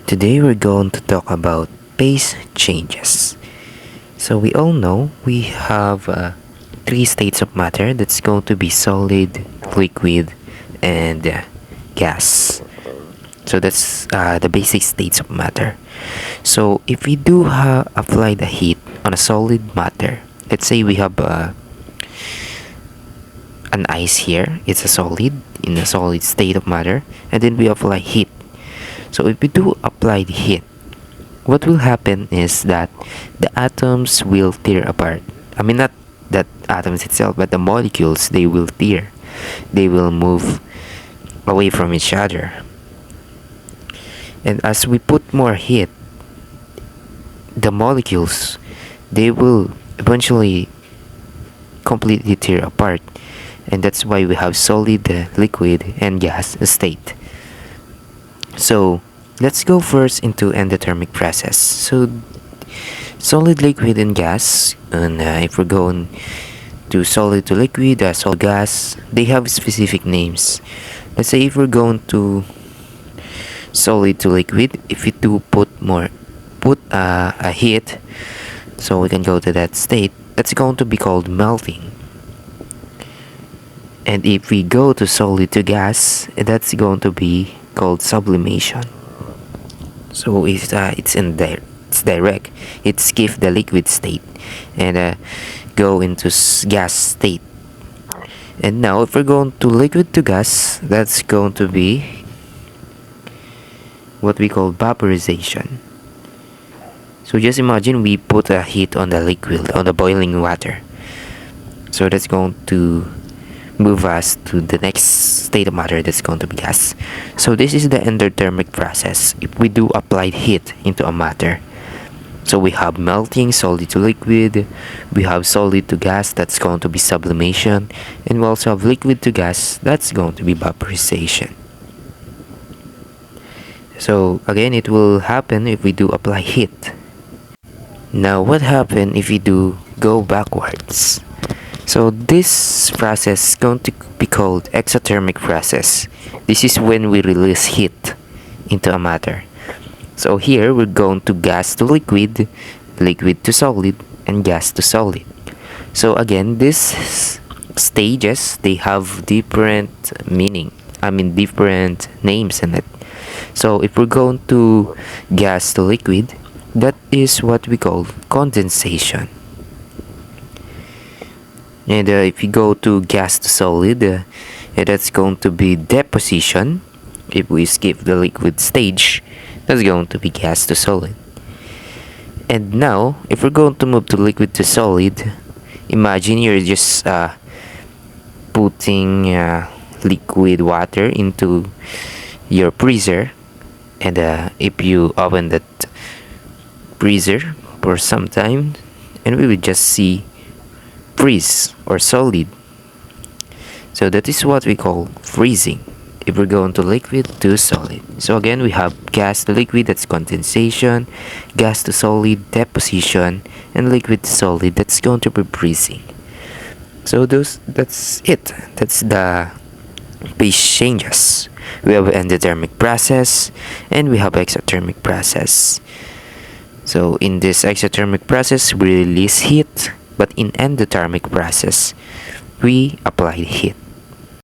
Today we're going to talk about phase changes. So we all know we have three states of matter that's going to be solid, liquid, and gas. So that's the basic states of matter. So if we do apply the heat on a solid matter, let's say we have an ice here, it's a solid in a solid state of matter, and then we apply heat. So if we do apply the heat, what will happen is that the atoms will tear apart. I mean, not that atoms itself, but the molecules, they will tear. They will move away from each other. And as we put more heat, the molecules, they will eventually completely tear apart. And that's why we have solid, liquid, and gas state. So let's go first into endothermic process. So solid, liquid, and gas, and if we're going to solid to liquid, solid gas, they have specific names. Let's say if we're going to solid to liquid, if we do put a heat, so we can go to that state, that's going to be called melting. And if we go to solid to gas, that's going to be called sublimation. So it's direct. It skips the liquid state and go into gas state. And now if we're going to liquid to gas, that's going to be what we call vaporization. So just imagine we put a heat on the liquid, on the boiling water. So that's going to move us to the next state of matter, that's going to be gas. So this is the endothermic process. If we do apply heat into a matter, so we have melting, solid to liquid, we have solid to gas, that's going to be sublimation, and we also have liquid to gas, that's going to be vaporization. So again, it will happen if we do apply heat. Now what happens if we do go backwards? So this process is going to be called exothermic process. This is when we release heat into a matter. So here we're going to gas to liquid, liquid to solid, and gas to solid. So again, these stages, they have different meaning. Different names in it. So if we're going to gas to liquid, that is what we call condensation. And if you go to gas to solid, that's going to be deposition. If we skip the liquid stage, that's going to be gas to solid. And now, if we're going to move to liquid to solid, imagine you're just putting liquid water into your freezer, and if you open that freezer for some time, and we will just see freeze or solid. So that is what we call freezing if we're going to liquid to solid. So again, we have gas to liquid, that's condensation, gas to solid, deposition, and liquid to solid, that's going to be freezing. So that's it. That's the phase changes. We have endothermic process and we have exothermic process. So in this exothermic process, we release heat, but in endothermic process, we apply heat.